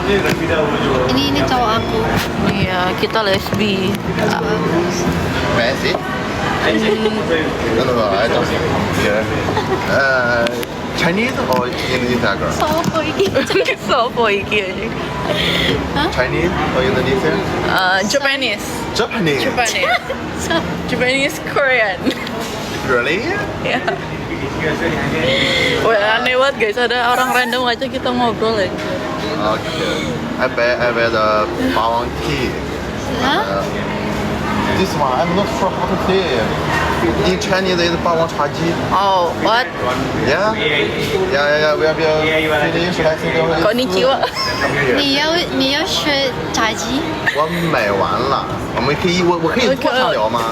Ini cowok aku. Iya, kita lesbi. Messi? No, no, no, I don't think. Yeah. Chinese or Indonesian girl? Sopo iki? Sopo iki aja. Chinese or Indonesian? Japanese. Japanese. Japanese Korean. Really? Ya. Wah, aneh banget guys, ada orang random aja kita ngobrol aja. Okay. I bet the bawang tea. Hah? This one, I'm not sure how to say it. In Chinese, it's bawang chaji. Oh, what? Yeah? Yeah. We have finished. I think we Konnichiwa. 你要学炸鸡？我买完了，我们可以，我可以坐上聊吗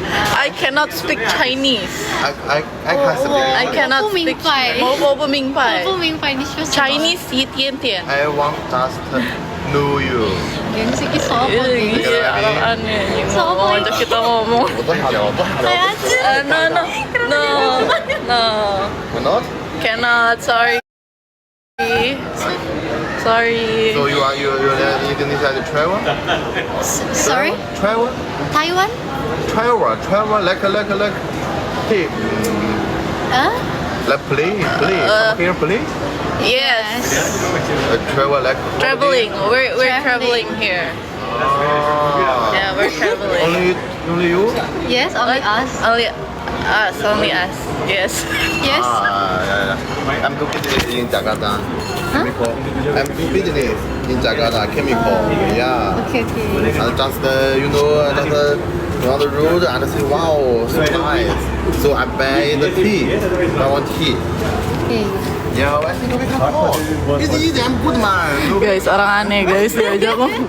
I cannot speak Chinese. I can't speak I English. cannot 我不明 speak. 白。我不明白。我不明白你说什么。 Chinese 一点点。 I want just know you. Yang segi sopo gitu. Iya, orang aneh anjing Sopo ngomong ini? ajak kita ngomong. 我坐下聊，坐下聊。 No. Not? Cannot, sorry. Sorry. So you Indonesia to travel? Sorry? Travel? Taiwan? Travel like. Hey, like play. Come here, play. Yes. Travel like. Traveling. We're traveling Traveling. here. Ah. Yeah, we're traveling. Only you? Yes, only us. Only us. Yes. Yes. Yeah. I'm doing business in Jakarta. Chemical. I'm doing business in Jakarta. Chemical. Yeah. Okay. And just around the road and say, wow, so nice. So I buy the tea. I want tea. Okay. Yeah, I think we can talk. It's easy. I'm good man. Guys, orang aneh guys diajak ngomong.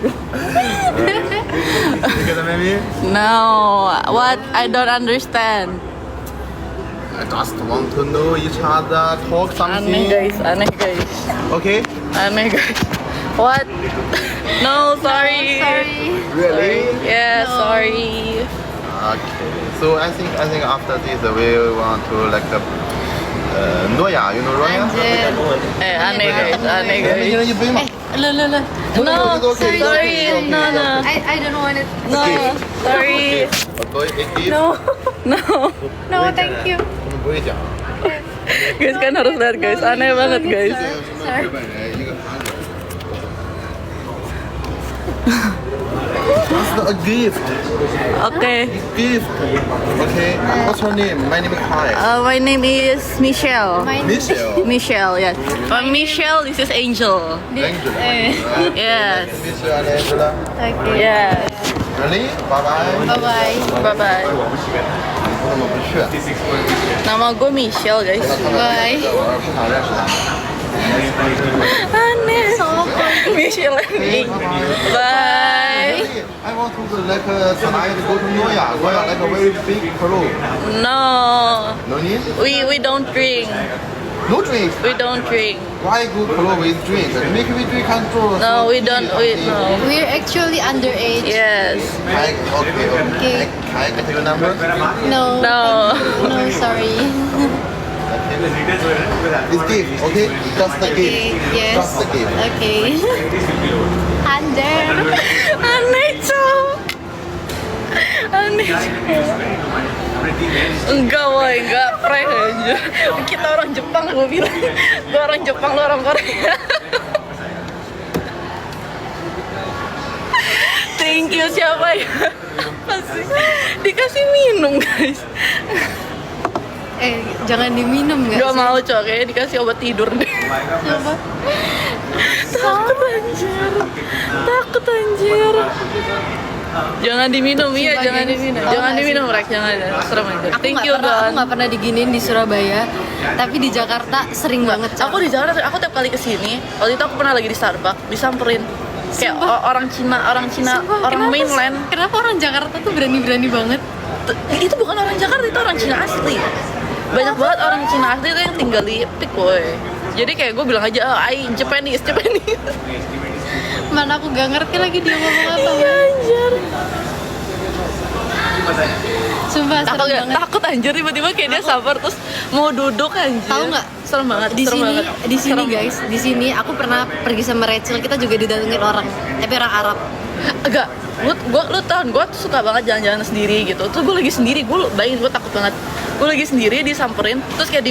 You get me? No, what? I don't understand. I just want to know each other, talk something. Aneh guys. Okay? Aneh guys. What? No, sorry. Sorry. Really? Yeah, No. sorry. Okay. So I think after this we want to like Noya. You know Noya? Anjir. Aneh guys. You bring me. Lo. No, It's okay. sorry. No. I don't want it. No, sorry. No. No, thank you. 他们不会讲。 Guys kan harus lihat guys, aneh banget guys. Sorry. 一个韩国人。That's a gift. Oke. Gift. Okay. What's your name? My name is Kai. My name is Michelle. Michelle. Michelle, yes. Michelle, this is Angel. Angela. Yes. Michelle and Angela. Okay. Yes. Really? Bye bye. Bye bye. Bye bye. 我怎么不去？ Nama gue Michelle guys. Bye. 我不想认识他。 Aneh. Michelle. Bye. I want to like tonight go to Noya. Noya like a very big club. No. No need? We don't drink. No drink. We don't drink. Why go club with drink? Make we drink control. No, we don't. No. We're actually underage. Yes. Okay. Can I get your number? No. No. No, sorry. It's gift, okay? Just the Okay. gift. Yes. Just the gift. Okay. Under. Aneh cow. Aneh. Enggak woy, enggak prank aja. Kita orang Jepang, gue bilang. Gue orang Jepang, lo orang Korea. Thank you siapa ya? Pasti dikasih minum guys. Jangan diminum Gak sih? mau cowok, kayaknya dikasih obat tidur deh. Coba. Takut anjir. Jangan diminum, iya Sumpah, jangan guys. diminum. Tahu Jangan nggak diminum, sih? Rek, jangan. Serem aja. Aku Thank nggak you, pernah, aku Don. nggak pernah diginiin di Surabaya, tapi di Jakarta sering banget. Aku di Jakarta, aku tiap kali kesini, waktu itu aku pernah lagi di Starbucks, disamperin kayak orang Cina, Sumpah, orang mainland. Kenapa orang Jakarta tuh berani-berani banget? Itu bukan orang Jakarta, itu orang Cina asli. Banyak banget orang Cina asli itu yang tinggal di Epic, boy. Jadi kayak gue bilang aja, I Japanese. Mana aku gak ngerti lagi dia ngomong apa. Iya anjir. Sumpah Takut serem gak? banget. Takut anjir tiba-tiba kayak dia sabar terus mau duduk anjir. Tahu nggak? Serem banget. Di serem sini, banget. di sini Serem. guys, di sini aku pernah pergi sama Rachel, kita juga didatengin orang, tapi orang Arab. Agak lu tau gue tuh suka banget jalan-jalan sendiri gitu. Terus gue lagi sendiri, gue bayangin gue takut banget. Gue lagi sendiri disamperin, terus kayak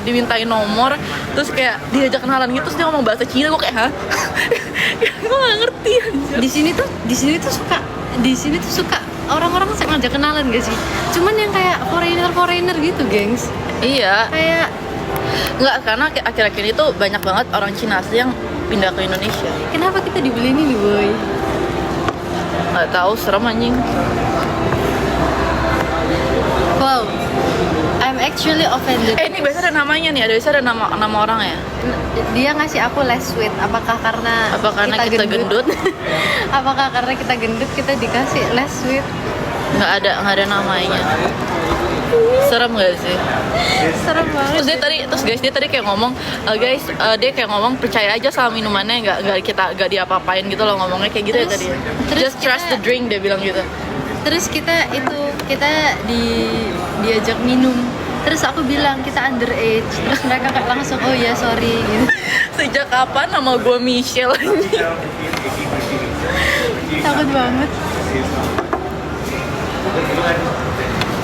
dimintain nomor, terus kayak diajak kenalan gitu, terus dia ngomong bahasa Cina, gue kayak hah? Gue gak ngerti anjir. Di sini tuh suka orang-orang ngajak kenalan gak sih? Cuman yang kayak foreigner gitu, gengs. Iya, Kayak nggak karena akhir-akhir ini tuh banyak banget orang Cina asli yang pindah ke Indonesia. kenapa kita dibeli ini nih, boy? Nggak tahu, serem anjing. Wow, I'm actually offended. Ini biasa ada namanya nih, biasa ada nama orang ya. Dia ngasih aku less sweet. Apakah karena Kita gendut? Apakah karena kita gendut kita dikasih less sweet? Nggak ada namanya. Serem gak sih? Serem banget. Terus dia tadi kayak ngomong, dia kayak ngomong percaya aja sama minumannya, nggak diapa-apain gitu loh, ngomongnya kayak gitu. Terus- ya tadi. terus Just trust the drink, dia bilang gitu. Terus kita diajak minum. Terus aku bilang kita underage. Terus mereka kayak langsung oh ya sorry gitu. Sejak kapan nama gue Michelle anjing? Takut banget.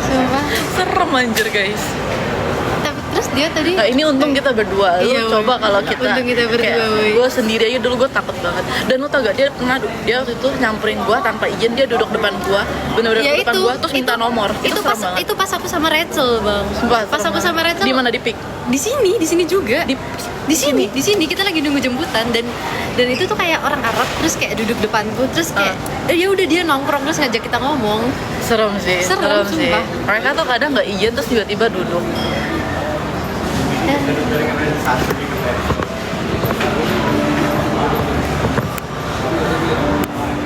Sumpah. Serem anjir guys. Terus dia tadi Nah, ini untung kita berdua. Lu Iya, coba woy. kalau kita Untung kita berdua, woy. gue sendiri aja dulu gue takut banget. Dan lu tau gak, dia waktu itu nyamperin gue tanpa izin, dia duduk depan gue, bener-bener Ya duduk depan gue, terus minta nomor. Itu serem pas banget. itu pas aku sama Rachel, Bang. Sumpah, Pas serem aku sama banget. Rachel. Di mana di pick? Di sini juga. Di sini kita lagi nunggu jemputan dan itu tuh kayak orang Arab terus kayak duduk depanku terus kayak ya udah dia nongkrong terus ngajak kita ngomong. Serem sih. Serem, sih. sumpah. Mereka tuh kadang nggak izin terus tiba-tiba duduk.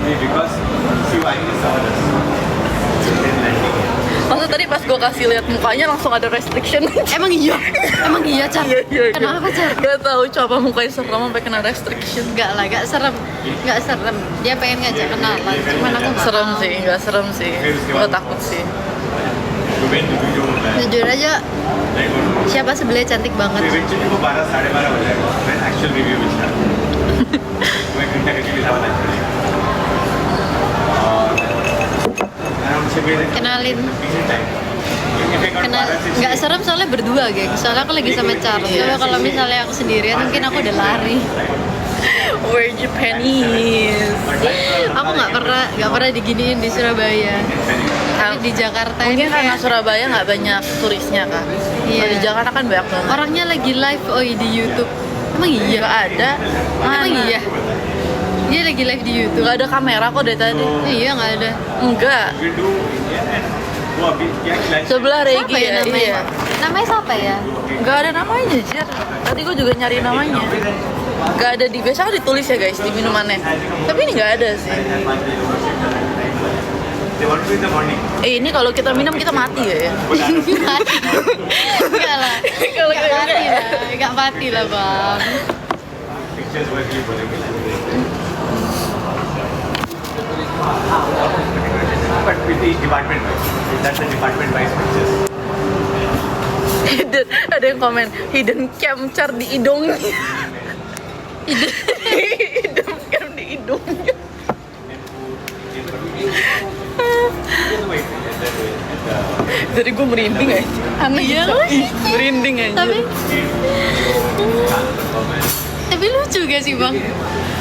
Because see why is others. Then landing. Maksud tadi pas gue kasih lihat mukanya langsung ada restriction. Emang iya, Car. Kenapa, Car? Gak tahu, coba mukanya serem sampai kena restriction. Enggak lah, enggak serem. Dia pengen ngajak kenalan, cuman aku nggak Serem mau. sih, nggak serem sih. Gue takut sih. You went to do your own life. Jujur aja, Like what? siapa sebelahnya cantik banget. Eventually वो 12 साढ़े 12 हो जाएगा when actual review will start. मैं घंटा के लिए था around 6 बजे Kenalin. busy time. If I got Kenal, 12, nggak serem soalnya berdua, geng. Soalnya aku lagi sama Char. Coba kalau misalnya aku sendirian, mungkin aku udah lari. We're Japanese. Aku nggak pernah diginiin di Surabaya. Tapi di Jakarta Mungkin ini karena kayak Surabaya nggak banyak turisnya kan. Iya. Kalau di Jakarta kan banyak banget. orangnya lagi live di YouTube. Emang iya? Nggak ada. Emang iya? Dia lagi live di YouTube. Nggak ada kamera kok dari tadi. Iya nggak ada. Enggak. we do Indian and वो अभी क्या खिलाएं? Sebelah Siapa Regi ya ya. namanya? Iya. Namanya siapa ya? Nggak ada namanya, Jir. Tadi gue juga nyari namanya. Nggak ada di biasa kan ditulis ya guys di minumannya. Tapi ini nggak ada sih. They want to be in the morning. Ini kalau kita minum kita mati ya. Enggak lah. Kalau Nggak kayak mati lah. Nggak mati lah, Bang. Pictures were clip बोलेंगे. But with each department wise. That's the department wise pictures. Ada yang komen hidden camcar di hidungnya. Hidden cam di hidungnya. Jadi gue merinding aja. Aneh Iya, gitu. lu sih. Merinding aja. Tapi lucu gak sih, Bang?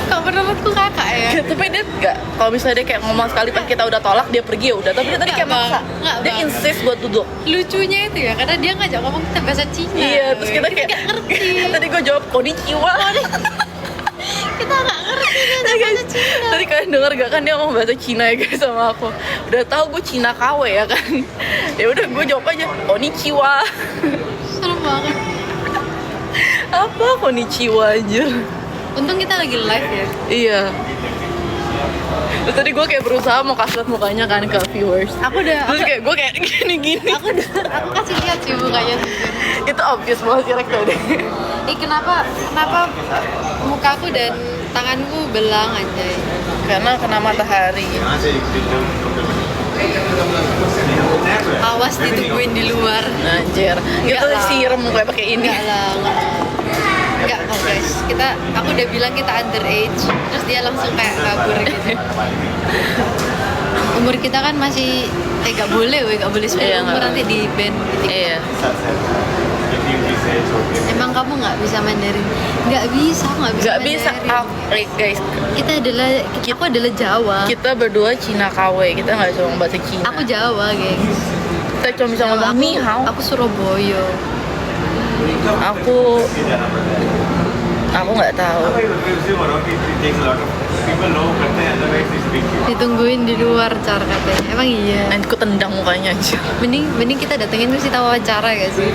Kok menurutku kakak ya? Tapi dia nggak, kalau misalnya dia kayak ngomong sekali pas kita udah tolak dia pergi ya udah, tapi dia tadi kayak Nggak, maksa, Bang. Nggak, dia Bang. insist buat duduk. Lucunya itu ya, karena dia ngajak ngomong kita bahasa Cina. Iya, terus kita kayak nggak ngerti. Tadi gue jawab konnichiwa. Kita nggak ngerti dia bahasa Cina. Tadi kalian denger gak kan dia ngomong bahasa Cina ya guys sama aku. Udah tahu gue Cina KW ya kan. Ya udah gue jawab aja konnichiwa. Serem banget. Apa konnichiwa aja. Untung kita lagi live ya. Iya. Terus tadi gue kayak berusaha mau kasih liat mukanya kan ke viewers. Aku udah, Terus kayak gue kayak gini-gini. aku kasih lihat sih mukanya jujur. Itu obvious banget sih Rek tadi. Kenapa mukaku dan tanganku belang anjay. Karena kena matahari. यहाँ से एक दिन Awas ditungguin di luar. Anjir, gitu lah. siram kayak pakai ini. Enggak lah, enggak kok guys. Aku udah bilang kita underage, terus dia langsung kayak kabur gitu. Umur kita kan masih nggak boleh 10 Iya, umur nggak nanti di band gitu. Iya. Emang kamu nggak bisa Mandarin? Nggak bisa Nggak bisa. Mandarin. Guys, Aku adalah Jawa. kita berdua Cina KW, kita nggak bisa ngomong bahasa Cina. Aku Jawa, gengs. Kita cuma bisa ngomong ni hao. Aku Surabaya. Aku nggak tahu. Ditungguin di luar cara katanya. Emang iya. Nanti ku tendang mukanya aja. Mending kita datengin terus kita wawancara gak sih?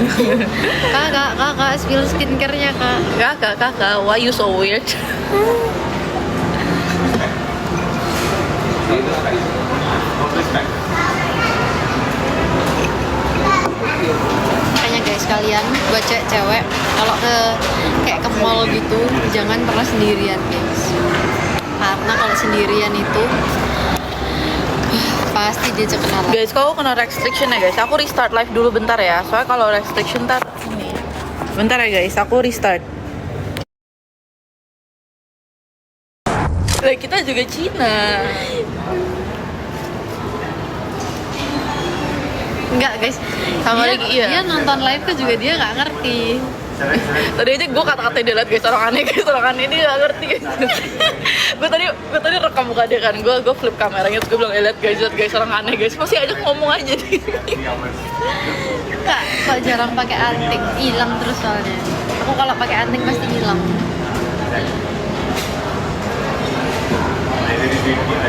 Kakak spill skincare-nya kak. Kakak, why you so weird? Makanya guys, kalian buat cewek kalau kayak ke mall gitu jangan pernah sendirian guys, karena kalau sendirian itu pasti dia kenalan. Guys, kalau kena restriction ya guys, aku restart live dulu bentar ya. Soalnya kalau restriction ntar ini. Bentar ya guys, aku restart. Lah kita juga Cina. Enggak guys, Sama dia, lagi, iya. dia nonton live tuh juga dia nggak ngerti. Tadi aja gue kata-kata dia liat guys, orang aneh guys, orang aneh ini gak ngerti guys. gue tadi rekam muka dia kan, gue flip kameranya terus gue bilang liat guys orang aneh guys, masih aja ngomong aja nih. Kak, kok jarang pakai anting, hilang terus soalnya. Aku kalau pakai anting pasti hilang.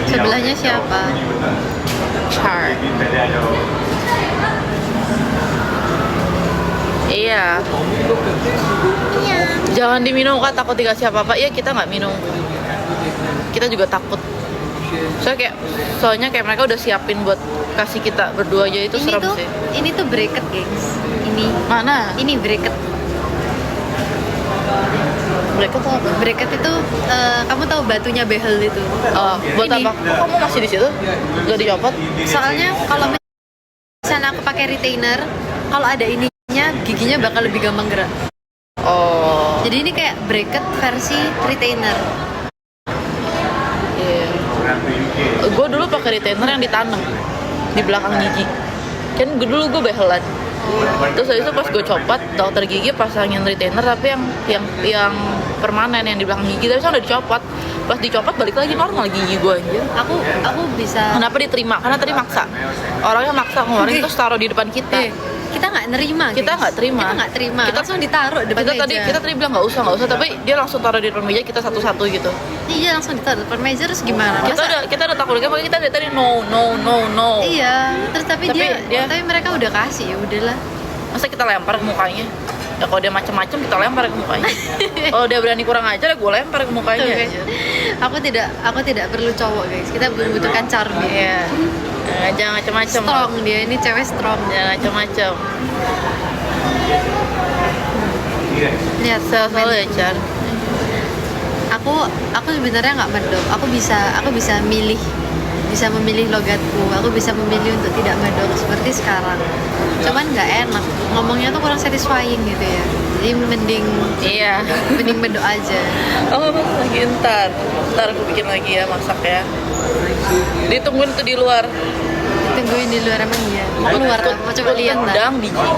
Sebelahnya siapa? Char. Iya. Jangan diminum kak, takut dikasih apa-apa. Iya, kita nggak minum. Kita juga takut. Soalnya kayak mereka udah siapin buat kasih kita berdua aja, itu Ini serem tuh, sih. ini tuh bracket gengs. Mana? Ini bracket. Mereka tuh apa? Bracket itu kamu tahu batunya behel itu. Oh, buat Ini. apa? Kok kamu masih di situ? Gak dicopot? Soalnya kalau misalnya aku pakai retainer, kalau ada ininya giginya bakal lebih gampang gerak. Oh. Jadi ini kayak bracket versi retainer. Iya. Gue dulu pakai retainer yang ditanam di belakang gigi. Kan dulu gue behelan. Terus habis itu pas gue copot, dokter gigi pasangin retainer tapi yang permanen yang di belakang gigi, tapi udah dicopot. Pas dicopot balik lagi normal gigi gue anjir. Aku bisa. Kenapa diterima? Karena tadi maksa. Orangnya maksa ngeluarin terus taruh di depan kita. Kita nggak nerima. Kita guys. nggak terima. Kita nggak terima. Kita langsung ditaruh depan meja. Kita tadi bilang nggak usah, tapi dia langsung taruh di depan meja kita satu-satu gitu. Iya, langsung ditaruh depan meja terus gimana? Kita udah takut kan, makanya kita dari tadi no. Iya, terus tapi dia- tapi mereka udah kasih, ya udahlah. Masa kita lempar ke mukanya? Ya kalau dia macem-macem kita lempar ke mukanya. Kalau dia berani kurang ajar, gue lempar ke mukanya. Tuh, guys. Aku tidak perlu cowok guys. Kita membutuhkan charming. Iya. Jangan macem-macem. Strong dia, ini cewek strong. Jangan macem-macem. Lihat Selalu ya, Char. aku sebenarnya nggak medok. Aku bisa memilih logatku. Aku bisa memilih untuk tidak medok seperti sekarang. Cuman nggak enak. Ngomongnya tuh kurang satisfying gitu ya. Jadi mending Iya. medok aja. Oh, lagi ntar aku bikin lagi ya, masak ya. Ditungguin tuh di luar. Tungguin di luar emang iya. Mau keluar, mau coba lihat lah. Tendang biji.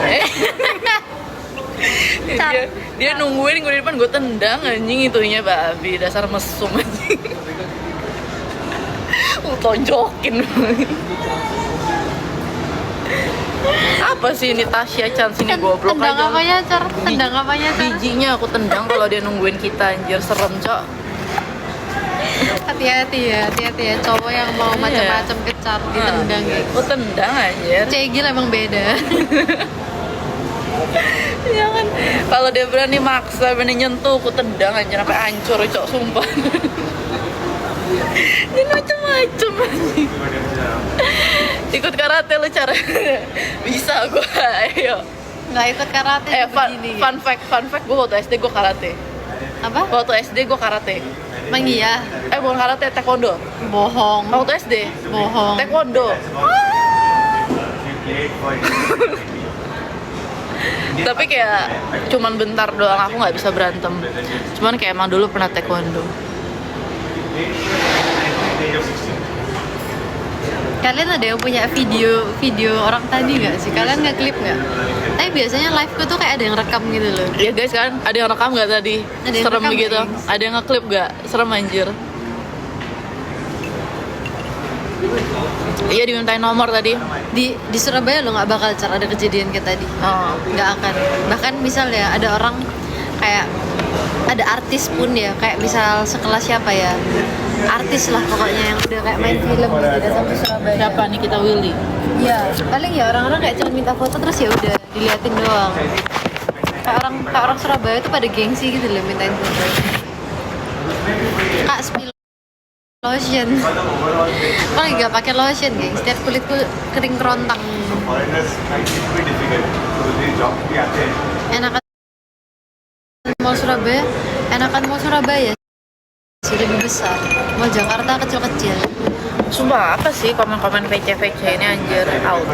Dia nungguin gue di depan, gue tendang anjing itunya babi, dasar mesum anjing. Tonjokin. Apa sih ini Tasya Chan sini goblok Tendang aja. apanya, Car? Tendang apanya, Car? Bijinya aku tendang kalau dia nungguin kita anjir, serem cok. Hati-hati ya. Cowok yang mau Iya. macam-macam ke Car ditendang ya. Aku tendang anjir. Cegil emang beda. Jangan, kalau dia berani maksa, berani nyentuh, aku tendang anjir sampai hancur cok, sumpah. Dia macem-macem anjing. Ikut karate lu cara. Bisa gua, ayo. Nggak ikut karate begini. Fun fact, gua waktu SD gua karate. Apa? Waktu SD gua karate. Emang iya? Bukan karate, taekwondo. Bohong. Waktu SD. Bohong. Taekwondo. late for Tapi kayak cuman bentar doang, aku nggak bisa berantem. Cuman kayak emang dulu pernah taekwondo. Kalian ada yang punya video orang tadi nggak sih? Kalian nggak klip nggak? Tapi biasanya live ku tuh kayak ada yang rekam gitu loh. Ya guys kan, ada yang rekam nggak tadi? Ada yang Serem rekam, gitu. guys. Ada yang ngeklip nggak? Serem anjir. Iya dimintain nomor tadi. Di Surabaya lo nggak bakal ada kejadian kayak tadi. Oh. Nggak akan. Bahkan misal ya ada orang kayak ada artis pun ya, kayak misal sekelas siapa ya, artis lah pokoknya yang udah kayak main film gitu datang ke Surabaya. Siapa nih kita Willy? Iya, paling ya orang-orang kayak cuma minta foto terus ya udah diliatin doang. Kayak orang Surabaya tuh pada gengsi gitu loh mintain foto. Kak spill lotion. Aku lagi gak pakai lotion, guys. Setiap kulitku kering kerontang. foreigners find it very difficult. So they job भी आते हैं. Enakan mau Surabaya sih lebih besar. Mau Jakarta kecil-kecil. Sumpah apa sih komen-komen VC ini anjir out.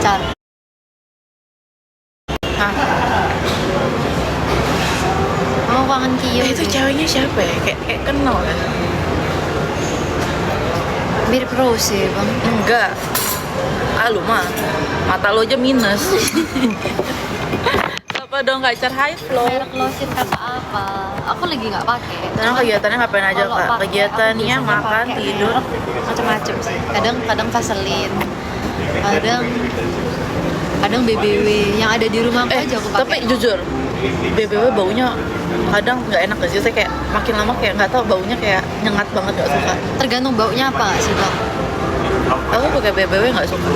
Car. Hah? Mau kangen Kio. Itu deh. ceweknya siapa ya? Kayak kenal ya? Mirip Rose ya, Bang. Enggak. Ah lu mah mata lo aja minus. Apa dong Kak high flow? Merek lotion kata apa? Aku lagi nggak pakai. Sekarang kegiatannya ngapain aja Kalau Kak? pakai, Kegiatannya aku biasanya makan, pakai tidur. merek macam-macam sih. Kadang Vaseline, kadang BBW yang ada di rumah aku aja aku pakai. Tapi jujur BBW baunya kadang nggak enak sih. Saya kayak makin lama kayak nggak tahu baunya kayak nyengat banget, nggak suka. Tergantung baunya apa nggak sih, Bang? Aku pakai BBW nggak suka.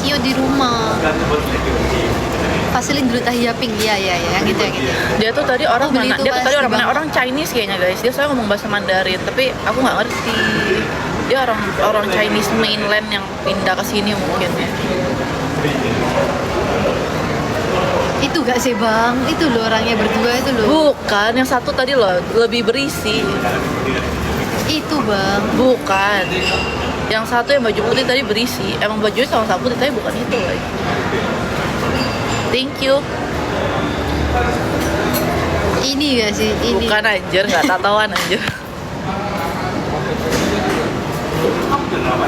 Kio di rumah. Vaseline dulu Tahia Pink, iya yang itu. Dia tuh tadi orang Aku beli mana? itu Dia tuh pas tadi di orang mana? Bangkok. Orang Chinese kayaknya guys. Dia soalnya ngomong bahasa Mandarin, tapi aku nggak ngerti. Dia orang Chinese mainland yang pindah ke sini mungkin ya. Itu gak sih, Bang? Itu loh orangnya berdua itu loh. Bukan, yang satu tadi loh lebih berisi. Itu, Bang. Bukan. Yang satu yang baju putih tadi berisi. Emang bajunya sama putih tapi bukan itu guys. Thank you. Ini gak sih? Ini. Bukan anjir, nggak tatoan anjir.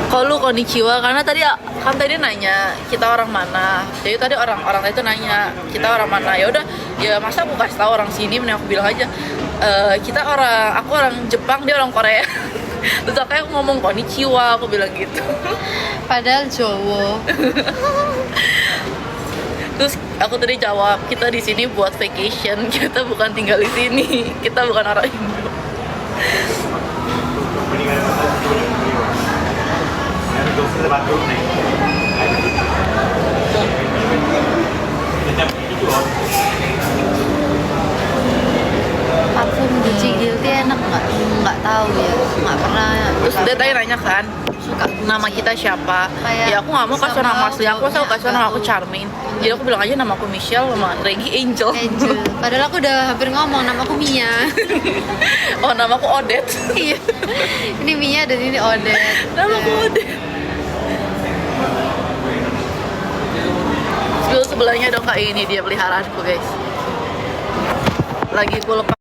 Kalau lu konnichiwa, karena tadi kan tadi nanya kita orang mana. Jadi tadi orang itu nanya kita orang mana. Ya udah, ya masa aku kasih tahu orang sini, mending aku bilang aja aku orang Jepang, dia orang Korea. Terus aku ngomong konnichiwa, aku bilang gitu. Padahal Jowo. Terus aku tadi jawab, kita di sini buat vacation, kita bukan tinggal di sini, kita bukan orang Indo. दोस्तों से बात करूँ नहीं Parfum Gucci Guilty enak nggak? Nggak tahu ya, nggak pernah. Terus dia tadi nanya kan, Suka nama kita siapa? Kayak Ya aku nggak mau kasih sama nama asli aku, saya kasih nama aku baunya Charmaine. Jadi aku bilang aja nama aku Michelle, sama Reggie Angel. Angel. Padahal aku udah hampir ngomong nama aku Mia. Oh nama aku Odette. Iya. Ini Mia dan ini Odette. Nama aku Odette. Sebelahnya dong kak, ini dia peliharaanku guys. Lagi aku lepas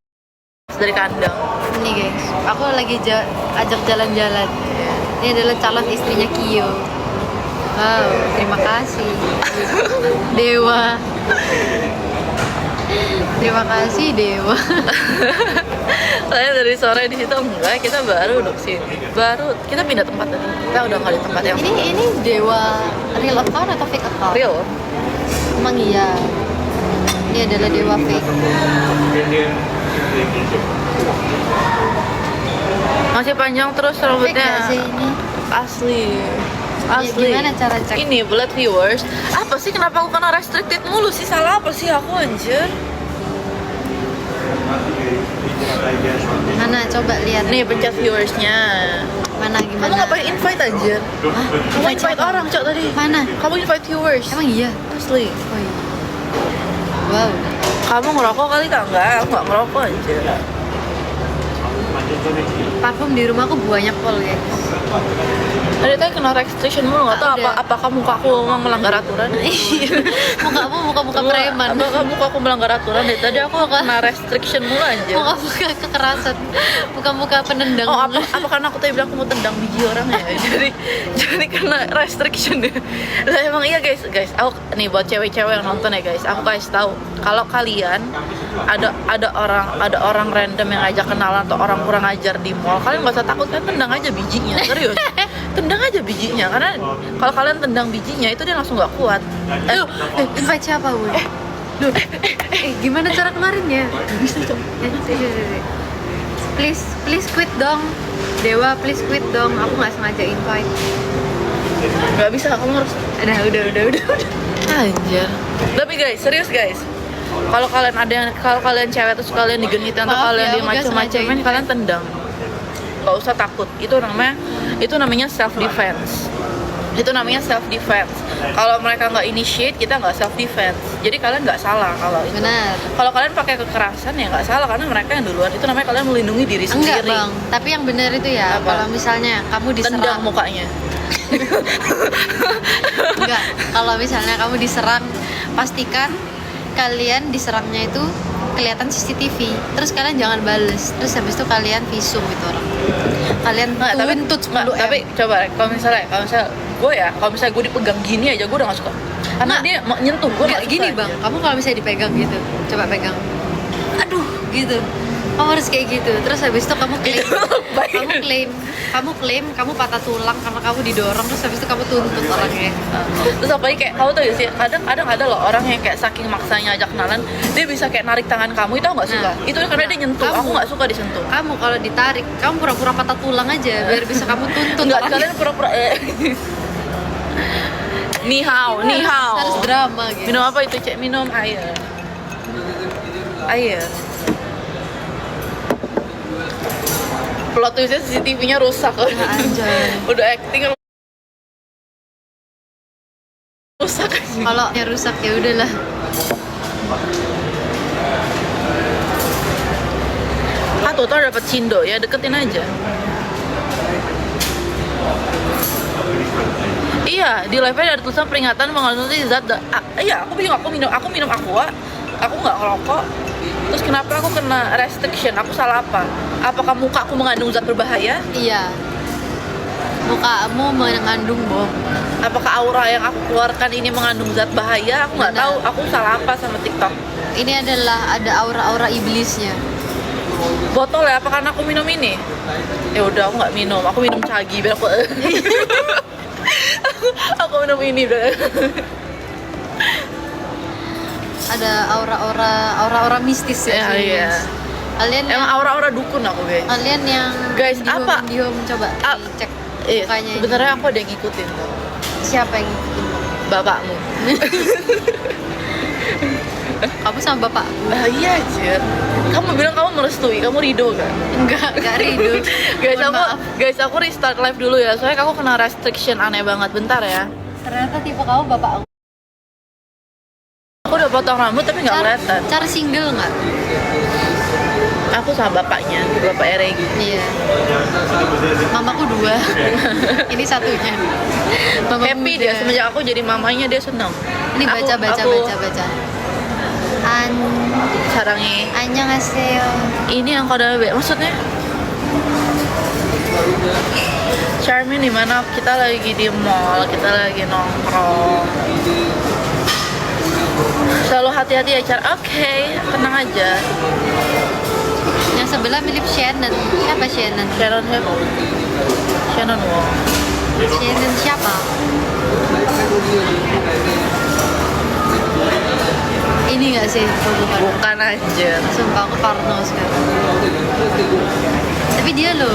dari kandang. Ini guys, aku lagi ajak jalan-jalan. Ini adalah calon istrinya Kio. Wow, terima kasih. Dewa. Terima kasih Dewa. Saya dari sore di situ enggak, kita baru duduk sini. Baru kita pindah tempat tadi. Kita udah nggak di tempat yang Ini Dewa real account atau fake account? real. Emang iya. Ini adalah Dewa fake. Masih panjang terus Fake rambutnya. nggak sih ini? Asli. Asli. gimana cara cek? Ini bullet viewers. Apa sih kenapa aku kena restricted mulu sih? Salah apa sih aku anjir? Mana coba lihat. Nih pencet viewersnya. Mana Kamu gimana? ngapain invite anjir? Hah? Kamu invite orang cok tadi. Mana? Kamu invite viewers. Emang iya? Asli. Oh iya. Wow. Kamu ngerokok kali tak? Enggak, aku nggak ngerokok anjir. Parfum di rumahku banyak pol guys. Tadi tadi kena restriction mulu, nggak tahu Udah. apakah mukaku memang melanggar aturan? Iya. Muka preman. Apakah mukaku melanggar aturan? Dari tadi aku kena restriction mulu anjir. Muka kekerasan. Muka penendang. Oh apa karena aku tadi bilang aku mau tendang biji orang ya? jadi kena restriction ya. Lah emang iya guys, aku nih buat cewek-cewek yang nonton ya guys, aku kasih tahu kalau kalian ada orang random yang ngajak kenalan atau orang kurang ajar di mall, kalian nggak usah takut, kan tendang aja bijinya, serius. Tendang aja bijinya, karena kalau kalian tendang bijinya itu dia langsung nggak kuat. Invite siapa, Bun? Gimana cara kemarinnya? Bisa coba. Please quit dong. Dewa, please quit dong. Aku nggak sengaja invite. Nggak bisa, kamu harus. Udah. Anjir. Tapi guys, serius guys. Kalau kalian cewek terus kalian digenitin atau Maaf kalian ya, di aku nggak macam-macamin, sengaja kalian tendang. Nggak usah takut. Itu namanya self defense. Itu namanya self defense. Kalau mereka nggak initiate, kita nggak self defense. Jadi kalian nggak salah kalau itu. Benar. Kalau kalian pakai kekerasan ya nggak salah karena mereka yang duluan. Itu namanya kalian melindungi diri Enggak, sendiri. Bang. Tapi yang benar itu ya, Apa? kalau misalnya kamu Tendang diserang. mukanya. Enggak, kalau misalnya kamu diserang, pastikan kalian diserangnya itu kelihatan CCTV. Terus kalian jangan bales. Terus habis itu kalian visum itu orang. Kalian tuntut 10 M. Tapi coba kalau misalnya kalau misalnya gue dipegang gini aja gue udah gak suka. Karena Nggak. dia mau nyentuh gue Nggak, gini Bang, kamu kalau misalnya dipegang gitu, coba pegang. Aduh, gitu. Kamu harus kayak gitu. Terus habis itu kamu klaim, kamu patah tulang karena kamu didorong. Terus habis itu kamu tuntut orangnya. Terus apalagi kayak kamu tuh ya sih, kadang ada loh orang yang kayak saking maksanya ajak kenalan, dia bisa kayak narik tangan kamu, itu aku nggak suka. Itu karena dia nyentuh, aku nggak suka disentuh. Kamu kalau ditarik, kamu pura-pura patah tulang aja biar bisa kamu tuntut Enggak, orangnya. kalian pura-pura ni hao. Harus drama gitu. Minum apa itu, Cek? Minum air. Plot twistnya CCTV-nya rusak. Anjay. Udah acting rusak aja. Kalau yang rusak ya udahlah. Tuh dapat cindo ya, deketin aja. Iya, di live-nya ada tulisan peringatan mengonsumsi zat. Iya, aku bingung. Aku minum aqua. Aku nggak ngerokok. Terus kenapa aku kena restriction? Aku salah apa? Apakah muka aku mengandung zat berbahaya? Iya. Mukamu mengandung bom. Apakah aura yang aku keluarkan ini mengandung zat bahaya? Aku nggak Benar. tahu. Aku salah apa sama TikTok? Ini adalah ada aura-aura iblisnya. Botol ya? Apa karena aku minum ini? Ya udah, aku nggak minum. Aku minum cagi biar aku. Aku minum ini udah. Ada aura-aura mistis ya. Ya, iya. Kalian Emang aura-aura dukun aku guys. kalian yang Guys, apa? coba Ah, dicek Iya, mukanya. sebenarnya aku ada yang ngikutin tuh. Siapa yang ngikutin? Bapakmu. Kamu sama bapak? Iya Jir. Kamu bilang kamu merestui, kamu ridho kan? Enggak ridho. Guys, aku restart live dulu ya. Soalnya aku kena restriction aneh banget. Bentar ya. Ternyata tipe kamu bapak aku. Aku udah potong rambut tapi nggak kelihatan. Cara single nggak? Aku sama bapaknya, bapak Regi. Iya. Mamaku 2. Ini satunya. Mama Happy dia semenjak aku jadi mamanya, dia seneng. Ini Aku- baca. Sarangi. Annyeonghaseyo. Ini yang kode B, maksudnya? Charmin dimana kita lagi di mall, kita lagi nongkrong. Selalu hati-hati ya, Char. Oke, tenang aja. Yang sebelah mirip Shannon. Siapa Shannon? Shannon siapa? Shannon Wong. Shannon siapa? Ini nggak sih? Oh, bukan. Bukan aja. Sumpah aku parno sekarang. Tapi dia loh,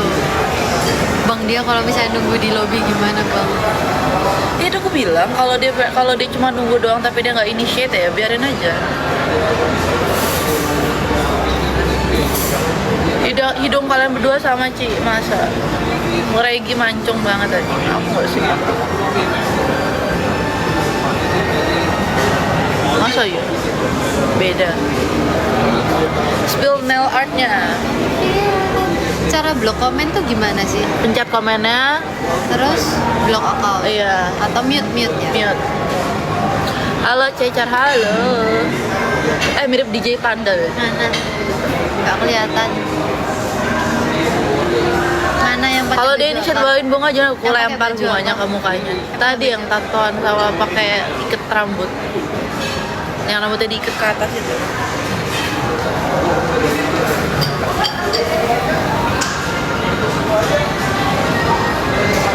bang, dia kalau misalnya nunggu di lobby gimana bang? Ya itu aku bilang kalau dia cuma nunggu doang tapi dia nggak initiate ya biarin aja. Hidung kalian berdua sama Ci, masa Regi mancung banget aja. Aku nggak suka. Masa ya? Beda. Spill nail artnya. Cara blok komen tuh gimana sih? Pencet komennya, Terus blok account? iya, Atau mute ya? mute. Halo Cecar, halo. Mirip DJ Pandal. Mana? Nggak kelihatan. Mana yang pakai Kalau dia baju ini chat apa? bawain bunga jangan aku Yang pakai lempar baju bunganya apa? ke mukanya. Tadi yang tatoan sama pakai ikat rambut. Yang rambutnya diikat ke atas itu.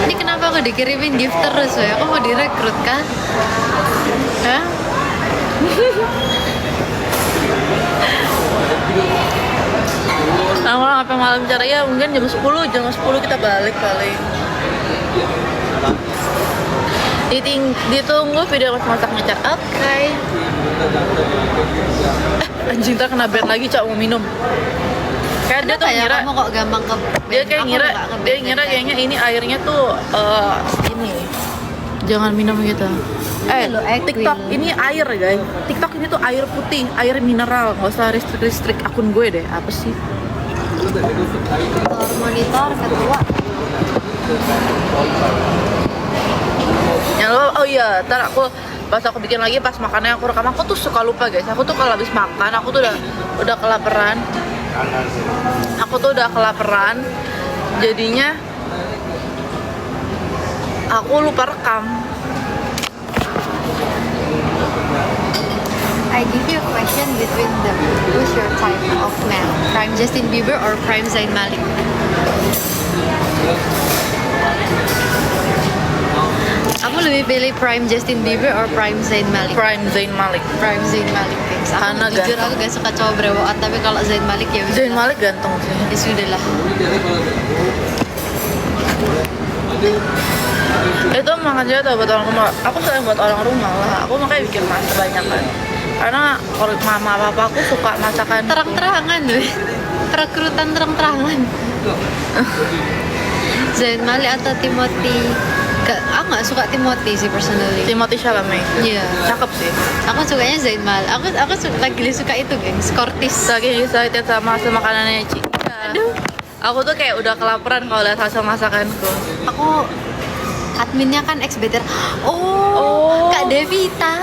Ini kenapa aku dikirimin gift terus ya? Aku mau direkrut kan? Hah? Nah, kalau sampai malam cara ya mungkin jam 10 kita balik paling. Ditunggu video masaknya Cak. Oke. Anjing tak kena ban lagi Cak mau minum. Kayak dia tuh Kenapa ya ngira kamu kok gampang ke dia kayak Aku ngira nggak dia nge-ban ngira kan? kayaknya ini airnya tuh ini jangan minum gitu. Ini loh, Equil. TikTok ini air guys. TikTok ini tuh air putih, air mineral. Nggak usah restrik akun gue deh. Apa sih? monitor kedua. Ya lo, oh iya, ntar pas aku bikin lagi pas makannya aku rekam, aku tuh suka lupa guys. Aku tuh kalau habis makan aku tuh udah kelaparan. Jadinya aku lupa rekam. I give you a question between them. Who's your type of man? Prime Justin Bieber or Prime Zayn Malik? Kamu lebih pilih Prime Justin Bieber or Prime Zayn Malik? Prime Zayn Malik. Prime Zayn Malik, guys. Aku Karena jujur ganteng. aku gak suka cowok berewokan, tapi kalau Zayn Malik ya Zayn Malik ganteng sih. ya sudah lah. Itu makanya tuh buat orang rumah. Aku sering buat orang rumah lah. Aku makanya bikin masak banyak kan. Karena kalau mama papa aku suka masakan Terang-terangan deh. Perekrutan terang-terangan. Zayn Malik atau Timothy? Aku nggak suka Timothy sih personally. Timothée Chalamet. Iya. Cakep sih. Aku sukanya Zayn Malik. Aku lagi suka itu, gengs. Cortis. Saking excited sama hasil makanannya Ci. Aduh. Aku tuh kayak udah kelaparan kalau lihat hasil masakanku. Aku adminnya kan ex-better. Oh. Kak Devita.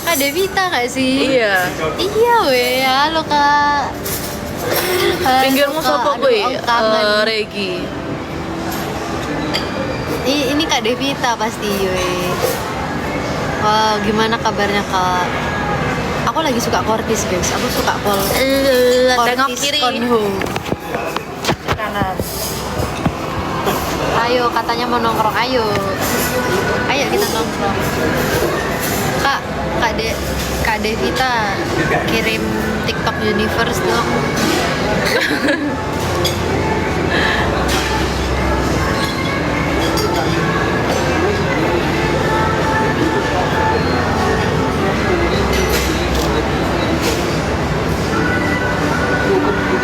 Kak Devita nggak sih? Iya. Iya weh, halo Kak. Halo, Pinggirmu Kak. sopo Aduh, gue? aku kangen. Regi. Ini Kak Devita pasti weh. Wow, gimana kabarnya Kak? Aku lagi suka Cortis guys. Aku suka Tengok kiri. Konho. Kanan. Ayo, katanya mau nongkrong. Ayo kita nongkrong. Kak Devita kirim TikTok Universe dong.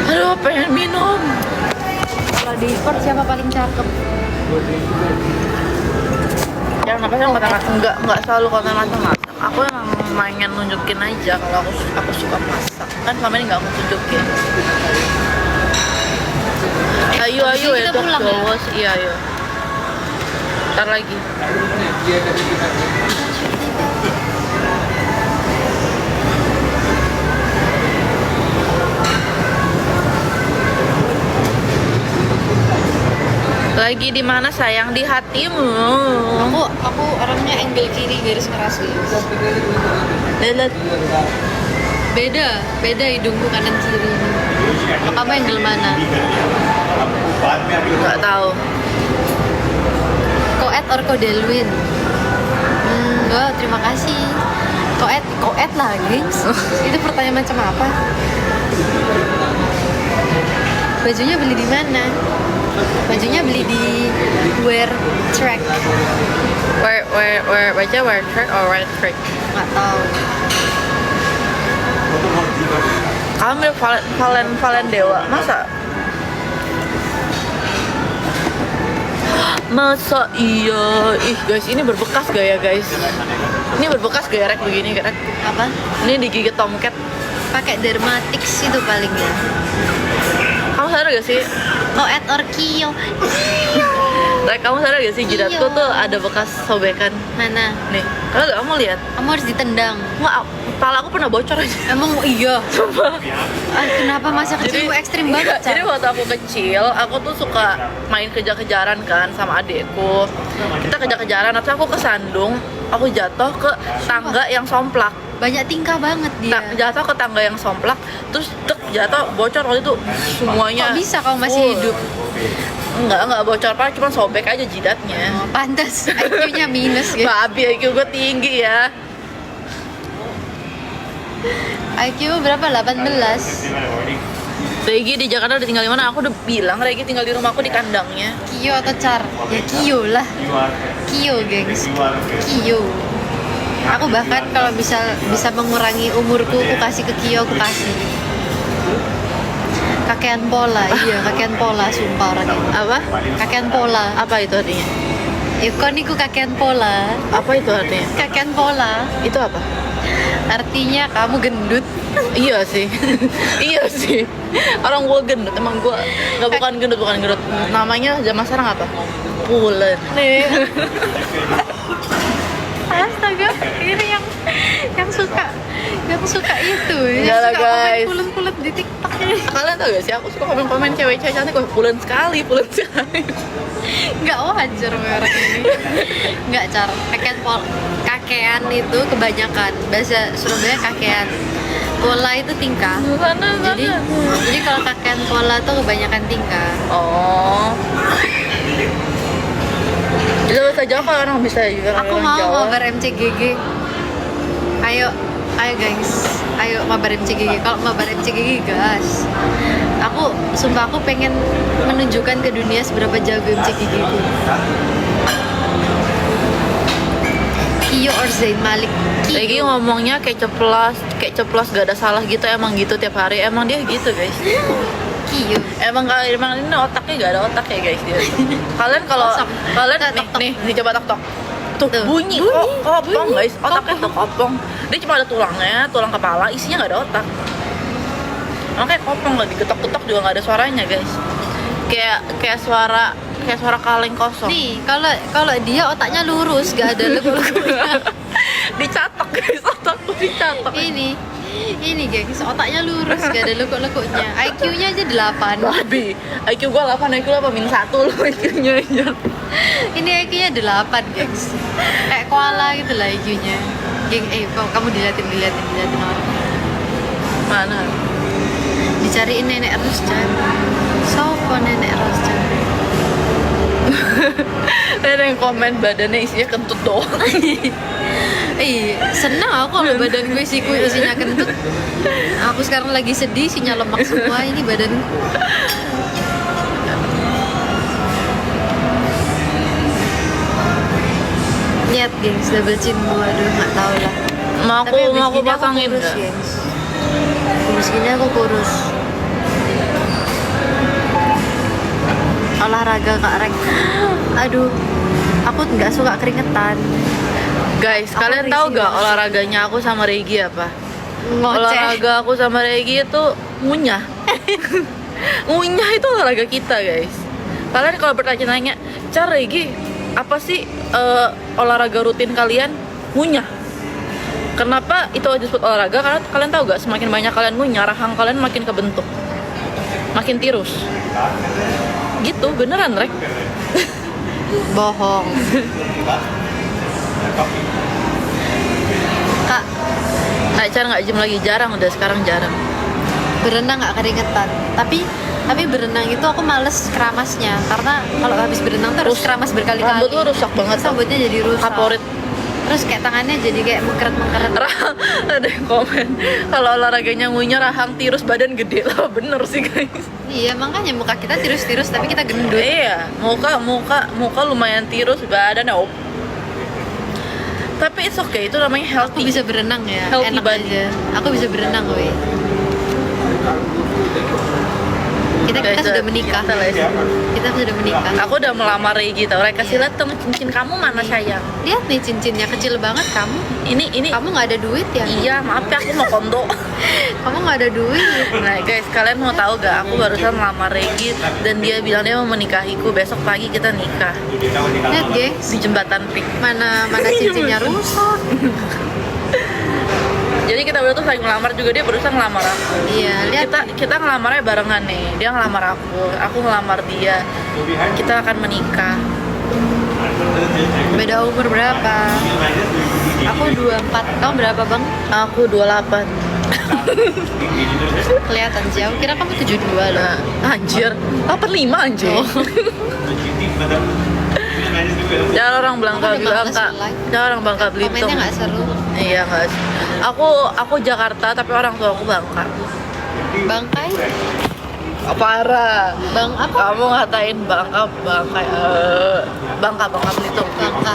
Aduh, pengen minum. Kalau di e-sport siapa paling cakep? Ya kenapa sih nggak selalu konten masak-masak. Aku emang pengen nunjukin aja kalau aku suka masak. Kan selama ini nggak aku tunjukin. Ayo Habis ini kita itu pulang ya? Gowos. Iya ayo. Ntar lagi. Lagi di mana sayang? Di hatimu. Aku orangnya angle kiri garis keras guys. Lihat. Beda hidungku kanan kiri. Kamu angle mana? Nggak tahu. Koet or Kodelwin? Enggak, terima kasih. Koet lah, gengs. Itu pertanyaan macam apa? Bajunya beli di mana? Bajunya beli di Wear Track. Baca wear track or wear track. Nggak tahu. Kamu mirip Valen Dewa, masa? Masa iya? Ih guys, ini berbekas gak ya guys? Ini berbekas gak ya Rek begini Rek? Apa? Ini digigit tomcat. Pakai Dermatix itu paling ya. Kamu sadar gak sih? Oh, Ed or Kio. Rek, kamu sadar gak sih jidatku Iya. tuh ada bekas sobekan? Mana? Nih, kalau kamu lihat, Kamu harus ditendang. nggak, kepala aku pernah bocor aja. Emang iya. Kenapa masa kecilmu ekstrim banget, Jadi Cak? waktu aku kecil, aku tuh suka main kejar-kejaran kan sama adekku. Kita kejar-kejaran, tapi aku kesandung, aku jatuh ke tangga yang somplak. Banyak tingkah banget dia. Jatuh ke tangga yang somplak, terus jatuh bocor waktu itu semuanya. Kok bisa kamu masih full. hidup? Enggak bocor, Pak, cuma sobek aja jidatnya. Oh, pantas IQ-nya minus gitu. Babi, IQ gue tinggi ya. IQ berapa? 18. Regi di Jakarta udah tinggal di mana? Aku udah bilang Regi tinggal di rumahku di kandangnya. Kio atau Char? Ya Kio lah. Kio, gengs. Kio. Aku bahkan kalau bisa mengurangi umurku, aku kasih ke Kio, aku kasih. Kakean pola, iya kakean pola, sumpah orang ini. Apa? Kakean pola. Apa itu artinya? Ikon iku kakean pola. Apa itu artinya? Kakean pola. Itu apa? Artinya kamu gendut. Iya sih. Iya sih. Orang gua gendut, emang gua nggak bukan gendut. Namanya zaman sekarang apa? Pulen. Nih. Astaga, ini yang suka itu Enggak lah, yang suka komen guys. pulen-pulen di TikTok ini. Kalian tau gak sih? Aku suka komen cewek-cewek cantik, kok pulen sekali. Nggak wajar orang ini. Nggak, Car. Kakean itu kebanyakan. Bahasa Surabaya kakean. Pola itu tingkah. Jadi kalau kakean pola tuh kebanyakan tingkah. Oh. Bisa bahasa Jawa kalau orang bisa juga. Aku mau mabar MCGG. Ayo guys, ayo mabar MCGG. Kalau mabar MCGG gas, sumpah aku pengen menunjukkan ke dunia seberapa jago MCGG ku. Kio or Zain Malik. Lagi ngomongnya kayak ceplos gak ada salah gitu, emang gitu tiap hari, emang dia gitu guys. Kio. Emang ini otaknya gak ada otak ya guys dia. Kalian kalau Kosong. kalian Tok. nih coba tok. Tuh, Tuh, bunyi. Kopong guys, otaknya tuh kopong. Dia cuma ada tulangnya, tulang kepala, isinya nggak ada otak. Makanya kopong lah, digetok-getok juga nggak ada suaranya guys. Kayak suara kaleng kosong. Nih, kalau dia otaknya lurus, gak ada lekuk-lekuknya. Dicatok guys, otakku dicatok. Ini gengs, otaknya lurus, gak ada lekuk-lekuknya. IQ-nya aja 8. Babi, IQ gua 8, IQ lu apa? -1 lu IQ-nya aja. Ini IQ-nya 8, gengs. Kayak koala gitu lah IQ-nya. Geng, kamu diliatin orang. Mana? Dicariin nenek Rusjan. Sopo nenek Rusjan? Ada yang komen badannya isinya kentut doang. Seneng aku kalau badan gue isinya kentut. Aku sekarang lagi sedih, isinya lemak semua ini badanku. Lihat gengs, double chin gue, aduh nggak tahu lah. Mau Tapi abis aku gini pasangin kurus, nggak? gengs. Abis gini aku kurus. Olahraga Kak Rek. Aduh, aku nggak suka keringetan. Guys, Aku kalian risih tahu gak banget. olahraganya aku sama Regi apa? Ngoceh. Olahraga aku sama Regi itu ngunyah. Ngunyah itu olahraga kita guys. Kalian kalau bertanya-tanya, Car, Regi, apa sih olahraga rutin kalian? Ngunyah. Kenapa itu disebut olahraga? Karena kalian tahu gak, semakin banyak kalian ngunyah, rahang kalian makin kebentuk, makin tirus. Gitu, beneran Rek. Bohong. Kak, Car nggak gym lagi, jarang, udah sekarang jarang. berenang nggak keringetan. Tapi berenang itu aku males keramasnya, karena kalau habis berenang tuh harus keramas berkali-kali. Rambut lu rusak banget. Rambutnya jadi rusak. Kaporit. Terus kayak tangannya jadi kayak mengkeret-mengkeret. Ada yang komen kalau olahraganya ngunyah rahang tirus badan gede lah, bener sih guys. Iya, makanya muka kita tirus-tirus tapi kita gendut. Iya, muka lumayan tirus, badan ya tapi it's okay, itu namanya Aku healthy. bisa berenang ya, Healthy enak body. aja. Aku bisa berenang, weh. Kita Guys, sudah menikah. Kita sudah menikah. Aku udah melamar Regi tau. Rek kasih lihat dong cincin kamu mana sayang. Lihat nih cincinnya kecil banget kamu. Ini Kamu nggak ada duit ya? iya maaf ya, aku mau kondo. Kamu nggak ada duit. Nah guys, kalian mau tahu gak? Aku barusan melamar Regi dan dia bilang dia mau menikahiku. Besok pagi kita nikah Lihat, gengs. di jembatan Pik. Mana cincinnya rusak. Jadi kita berdua tuh saling melamar juga, dia barusan ngelamar aku. Iya, lihat. Kita ngelamarnya barengan nih. Dia ngelamar aku ngelamar dia. Kita akan menikah. Beda umur berapa? Aku 24. Kamu berapa, Bang? Aku 28. Kelihatan sih. Aku kira kamu 72 loh. Nah, anjir, 85 anjir. Oh. Jangan orang Bangka Aku udah bilang males Kak. live. Jangan orang Bangka Belitung. Komennya nggak seru. Iya nggak. Aku Jakarta tapi orang tua aku Bangka. Bangkai? Parah. Bang apa? Kamu ngatain Bangka Belitung. Bangka.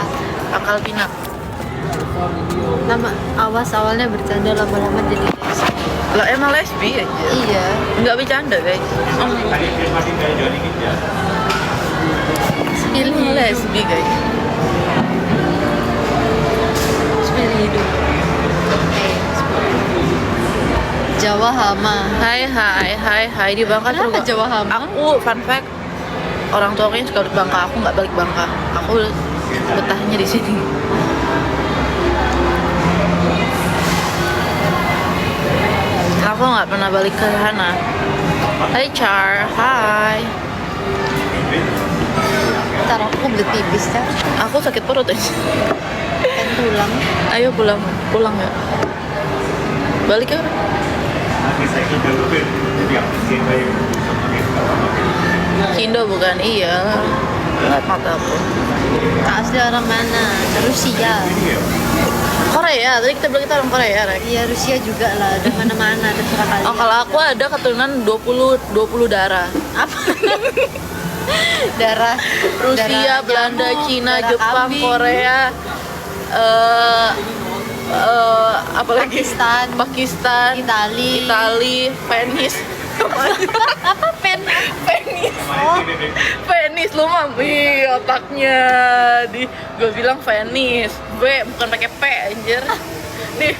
Akal Pinang. Nama awas awalnya bercanda, lama-lama jadi lesbi. Lah emang lesbi aja. Iya. Nggak bercanda guys. Ini lesbi guys. Spill hidup. Jawa Hama. Hai di Bangka Kenapa seru. Jawa Hama? Aku fun fact, orang tua aku suka balik Bangka, aku nggak balik Bangka. Aku betahnya di sini. Aku nggak pernah balik ke sana. Hai Char, hai. Ntar aku belet pipis kan. Aku sakit perut aja. Kan pulang. Ayo pulang ya. Balik ya. Cindo bukan, iya. Lihat mataku. Asli orang mana? Rusia. Korea, tadi kita bilang kita orang Korea, Rek. Iya, Rusia juga lah. Ada mana-mana, ada kali. Oh, kalau aku ada keturunan 20 darah. Apa? darah Rusia, darah Belanda, nyamuk, Cina, darah Jepang, kambing, Korea, apalagi Pakistan, Itali, Venice. apa Venice. Venice lu mah, otaknya gue bilang Venice, bukan pakai P anjir. Nih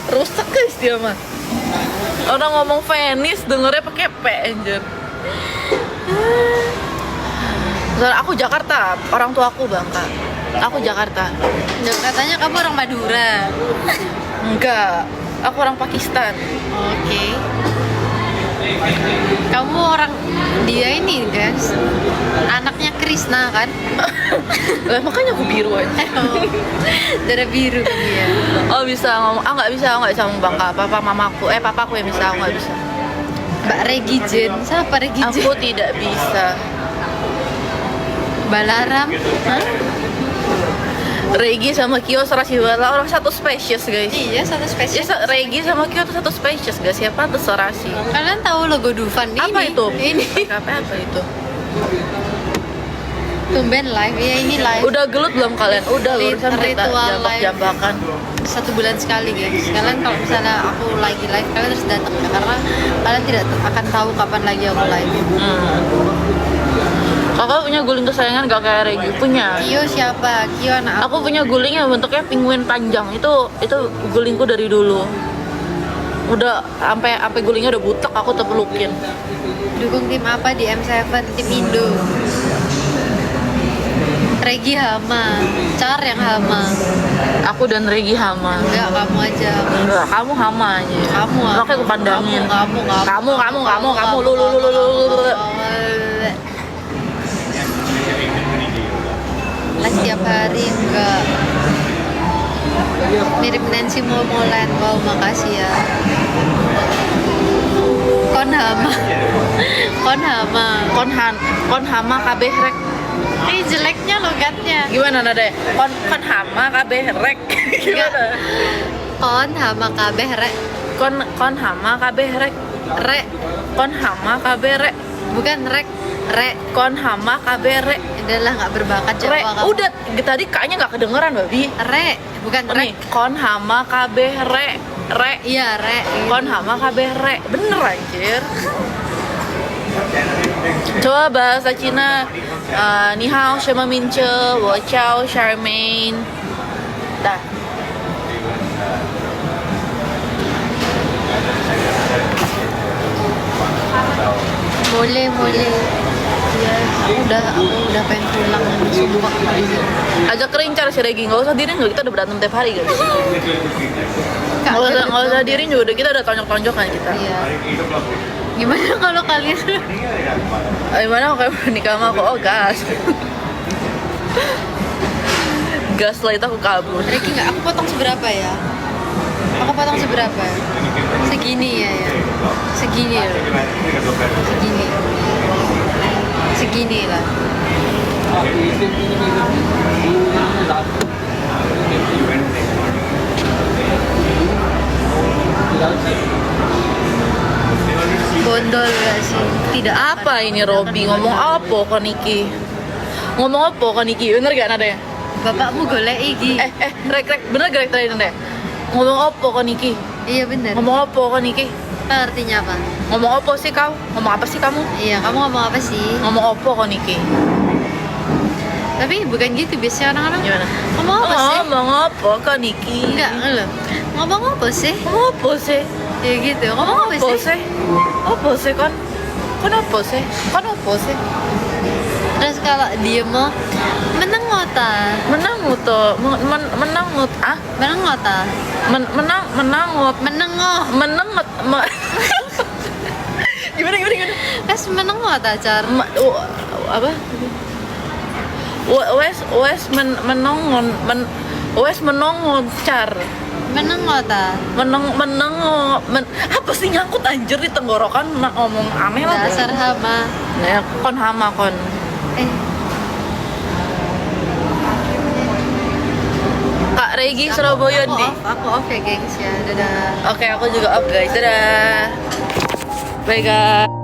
rusak guys dia mah. Orang ngomong Venice dengernya pakai P anjir. Soalnya aku Jakarta, orang tua aku Bangka. Aku Jakarta. Katanya kamu orang Madura. Enggak, aku orang Pakistan. Oke. Kamu orang dia ini guys, anaknya Krisna kan? Lah makanya aku biru aja. Darah biru kan dia. Oh bisa ngomong, nggak bisa ngomong Bangka. Papaku yang bisa, aku nggak bisa. Mbak Regi Jen, siapa Regi Jen? Aku tidak bisa. Balaram, Hah? Regi sama Kyo serasi banget, orang satu spesies guys. iya satu Ya, spesies. Regi sama Kyo tuh satu spesies guys. Siapa tuh serasi? Kalian tahu logo Dufan ini? Apa itu? Ini Apa itu? tumben live, ya ini live. Udah gelut belum kalian? Udah urusan kita Ritual live. jambak-jambakan. 1 bulan sekali guys. Kalian kalau misalnya aku lagi live, kalian harus datang ya, karena kalian tidak akan tahu kapan lagi aku live. Kakak punya guling kesayangan gak kayak Regi? Punya. Kio siapa? Kio anak Aku punya guling yang bentuknya penguin panjang. Itu gulingku dari dulu. Udah sampai gulingnya udah butek, aku terpelukin. Dukung tim apa di M7? Tim Indo. Regi Hama, Car yang Hama. Aku dan Regi Hama. Enggak, kamu aja. Enggak, kamu Hama aja. Kamu. Makanya aku pandangin. Kamu. Lu. Lah setiap hari enggak. Mirip Nancy Momoland. Wow, makasih ya. Konhama. Konhama kabeh rek. Ini jeleknya logatnya. Gimana Nade? Kon hama kabeh rek. Gimana? Kon hama kabeh rek. Kon hama kabeh rek. Rek, Kon hama kabeh rek. bukan rek. Rek. Kon hama kabeh rek. Adalah nggak berbakat Jawa Rek. kamu. Udah tadi kayaknya nggak kedengeran babi. Rek, bukan Nih, rek. kon hama kabeh rek. Rek. Iya, rek. Kon hama kabeh rek. Bener anjir. Coba bahasa Cina. Ni hao, shema mince, wo chao, Charmaine. Dah. Boleh. Ya, aku udah pengen pulang sumpah di sini. Agak kering cara si Regi, nggak usah diri, kita udah berantem tiap hari guys. Kak, Nggak usah diri juga, kita udah tonjok-tonjokan kita. Iya. Gimana kalau kalian Gimana kayak nikah sama aku? Oh gas. Gas lah itu aku kabur. Ricky nggak? Aku potong seberapa ya? Aku potong seberapa? Segini ya. Segini ya. Segini lah. Bondol gak sih? Tidak Apa ini Robi? Ngomong apa kok Niki? Ngomong apa kok Niki? Bener gak Nada ya? Bapakmu golek iki. Rek, bener gak tadi Nada? Ngomong apa kok Niki? Iya bener. Ngomong apa kok Niki? Apa artinya apa? Ngomong apa sih kau? Ngomong apa sih kamu? Iya, kamu ngomong apa sih? Ngomong apa kok Niki? Tapi bukan gitu biasanya orang-orang. Gimana? Ngomong apa sih? Ngomong apa kok Niki? Enggak, loh. Ngomong apa sih? Ngomong apa sih? Ya gitu. Ngomong apa sih? Apa sih kon? Kon apa sih? Kon apa sih? Terus kalau dia mau menengota, Menangut to, menangut ah? menengota, Menangut, menengoh, menengut, gimana? kas menengota car. Apa? Wes menongon, wes menongocar, Menengota. apa sih nyangkut anjir di tenggorokan ngomong aneh lah. Dasar hama. Nah, kon hama kon. Kak Regi Surabaya di. Aku off ya gengs ya. Dadah. Oke, aku juga off guys. Dadah. Bye guys.